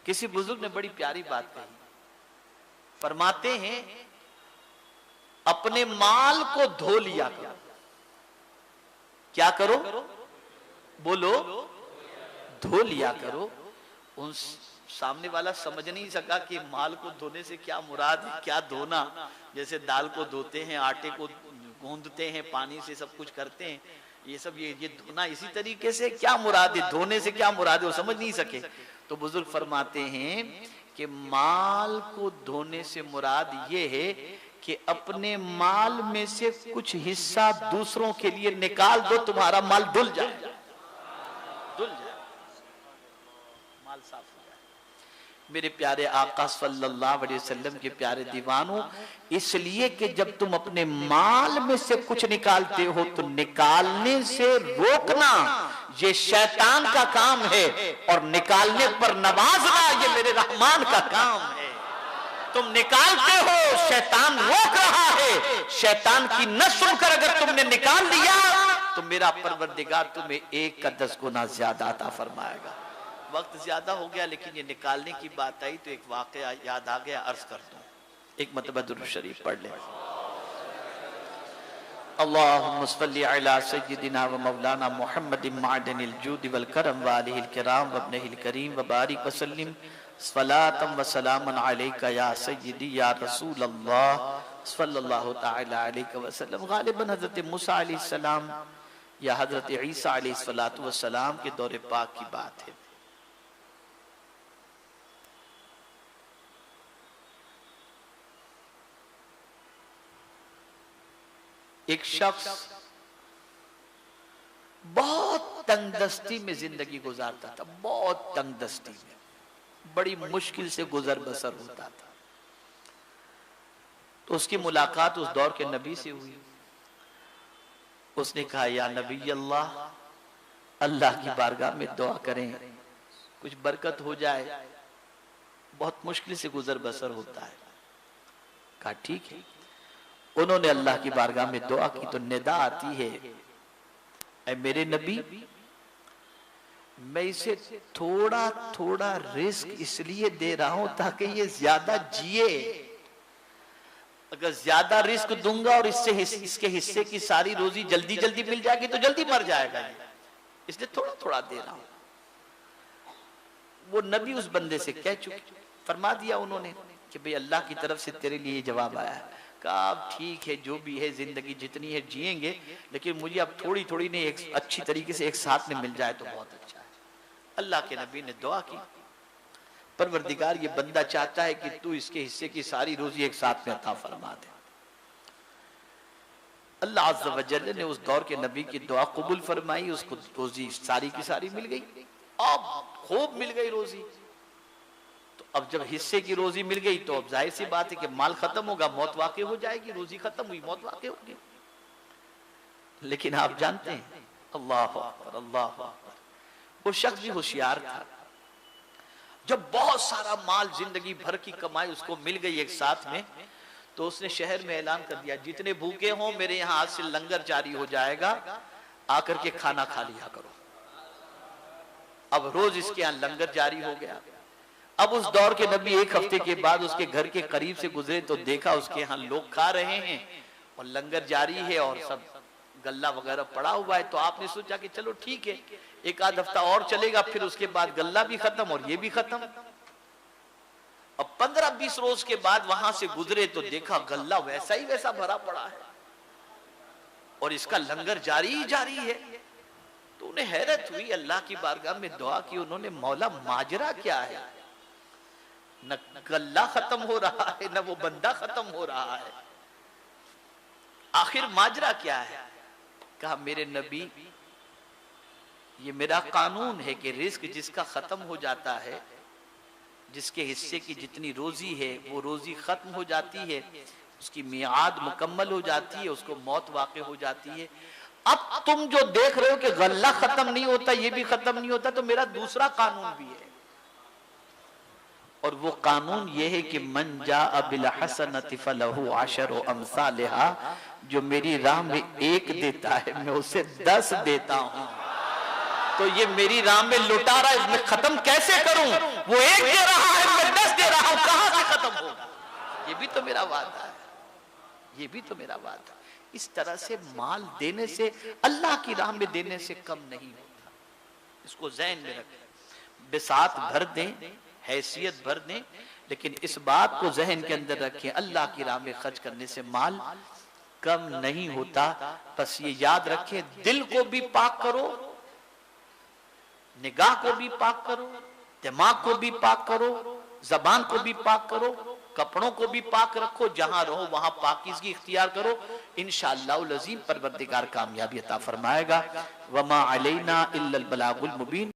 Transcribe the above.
किसी बुजुर्ग ने बड़ी प्यारी बात कही, फरमाते हैं अपने माल को धो लिया करो। क्या करो? बोलो, धो लिया करो। उन सामने वाला समझ नहीं सका कि माल को धोने से क्या मुराद है, क्या धोना। जैसे दाल को धोते हैं, आटे को गूंदते हैं, पानी से सब कुछ करते हैं, ये सब ये धोना इसी तरीके से क्या मुराद है, धोने से क्या मुराद है, वो समझ नहीं सके। तो बुजुर्ग फरमाते हैं कि माल को धोने से मुराद ये है कि अपने माल में से कुछ हिस्सा दूसरों के लिए निकाल दो, तुम्हारा माल धुल जाए, धुल जाए, माल साफ हो जाए। मेरे प्यारे आका सल्लल्लाहु अलैहि वसल्लम के प्यारे दीवानों, इसलिए कि जब तुम अपने माल में से कुछ निकालते हो तो निकालने से रोकना ये शैतान का काम है, और निकालने पर नवाजना ये मेरे रहमान का काम है। तुम निकालते हो, शैतान रोक रहा है। शैतान की न सुनकर अगर तुमने निकाल लिया तो मेरा परवरदिगार तुम्हें 1 का 10 गुना ज्यादा अता फरमाएगा। वक्त ज्यादा हो गया, लेकिन ये निकालने की बात आई तो एक वाकया याद आ गया, अर्ज कर दूं। एक मरतबा दुरूद शरीफ पढ़ ले। अल्लाहुम्मा सल्लि अला सय्यिदिना व मौलाना मुहम्मदिन मादनिल जूद वल करम व आलिहिल किराम व इब्निहिल करीम व बारिक व सल्लिम सलातम व सलामन अलैका या सय्यिदी या रसूल अल्लाह सल्लल्लाहु तआला अलैहि व सल्लम। गालिबन हजरत मूसा अलैहिस्सलाम या हजरत ईसा अलैहिस्सलातु व सलाम के दौरे पाक की बात है। एक शख्स बहुत तंगदस्ती में जिंदगी गुजारता था, बहुत तंगदस्ती में, बड़ी मुश्किल से गुजर बसर होता था। तो उसकी मुलाकात उस दौर के नबी से हुई। उसने कहा, या नबी अल्लाह, अल्लाह की बारगाह में दुआ करें, कुछ बरकत हो जाए, बहुत मुश्किल से गुजर बसर होता है। कहा ठीक है। उन्होंने अल्लाह की बारगाह में दुआ की तो निदा आती है, ऐ मेरे नबी, मैं इसे थोड़ा थोड़ा रिस्क इसलिए दे रहा हूं ताकि ये ज्यादा जिए। अगर ज्यादा रिस्क दूंगा और इसके हिस्से की सारी रोजी जल्दी जल्दी मिल जाएगी तो जल्दी मर जाएगा, इसलिए थोड़ा थोड़ा दे रहा हूं। वो नबी उस बंदे से कह चुके, फरमा दिया उन्होंने कि भाई अल्लाह की तरफ से तेरे लिए जवाब आया है। कहा ठीक है, जो भी है जिंदगी जितनी है जिएंगे, लेकिन मुझे अब थोड़ी थोड़ी नहीं, एक अच्छी तरीके से एक साथ में मिल जाए तो बहुत अच्छा है। अल्लाह के नबी ने दुआ की, परवरदिगार ये बंदा चाहता है कि तू इसके हिस्से की सारी रोजी एक साथ में अता फरमा दे। अल्लाह अज़्ज़ व जल्ल ने उस दौर के नबी की दुआ कबूल फरमाई, उसको रोजी सारी की सारी मिल गई, अब खूब मिल गई रोजी। तो अब जब हिस्से की रोजी मिल गई तो अब जाहिर सी बात है कि माल खत्म होगा, मौत वाक़ई हो जाएगी, रोजी खत्म हुई, मौत वाक़ई होगी। लेकिन आप जानते हैं, अल्लाह अकबर, अल्लाह अकबर, वो शख्स भी होशियार था। जब बहुत सारा माल जिंदगी भर की कमाई उसको मिल गई एक साथ में, तो उसने शहर में ऐलान कर दिया, जितने भूखे हों मेरे यहाँ आज से लंगर जारी हो जाएगा, आकर के खाना खा लिया करो। अब रोज इसके यहाँ लंगर जारी हो गया। अब उस दौर के नबी एक हफ्ते के बाद उसके घर के करीब से गुजरे तो देखा उसके यहाँ लोग खा रहे हैं और लंगर जारी है और सब गल्ला वगैरह पड़ा हुआ है। तो आपने सोचा कि चलो ठीक है, एक आध हफ्ता और चलेगा, फिर उसके बाद गल्ला भी खत्म और ये भी खत्म। अब 15-20 रोज के बाद वहां से गुजरे तो देखा गल्ला वैसा ही वैसा भरा पड़ा है और इसका लंगर जारी ही जारी है। तो उन्हें हैरत हुई, अल्लाह की बारगाह में दुआ की उन्होंने, मौला माजरा क्या है, न गल्ला खत्म हो रहा है न वो बंदा खत्म हो रहा है, आखिर माजरा क्या है। कहा मेरे नबी, ये मेरा कानून है कि रिस्क जिसका खत्म हो जाता है, जिसके हिस्से की जितनी रोजी है वो रोजी खत्म हो जाती है, उसकी मियाद मुकम्मल हो जाती है, उसको मौत वाक़ई हो जाती है। अब तुम जो देख रहे हो कि गल्ला खत्म नहीं होता, ये भी खत्म नहीं होता, तो मेरा दूसरा कानून भी है, और वो कानून ये है कि मन जाअ बिल हसनति फलहु अशरु अमसालिहा, जो मेरी राह में 1 देता है मैं उसे 10 देता हूं। तो ये मेरी राह में लुटा रहा है, मैं खत्म कैसे करूं, वो 1 दे रहा मेरा वादा है, ये भी तो मेरा वादा है। इस तरह से माल देने से, अल्लाह की राह में देने से कम नहीं होता। इसको ज़हन में रखें। बिसात भर दें, हैसियत भर दें, लेकिन इस बात को ज़हन के अंदर रखें, अल्लाह की राह में खर्च करने से माल कम नहीं होता। बस ये याद रखें, दिल को भी पाक करो, निगाह को भी पाक करो, दिमाग को भी पाक करो, जबान को भी पाक करो, कपड़ों को भी पाक रखो, जहां रहो वहां पाकीज़गी इख्तियार करो। इंशाअल्लाह अज़ीम परवरदिगार कामयाबी अता फरमाएगा। वमा अलैना इल्लल बलागुल मुबीन।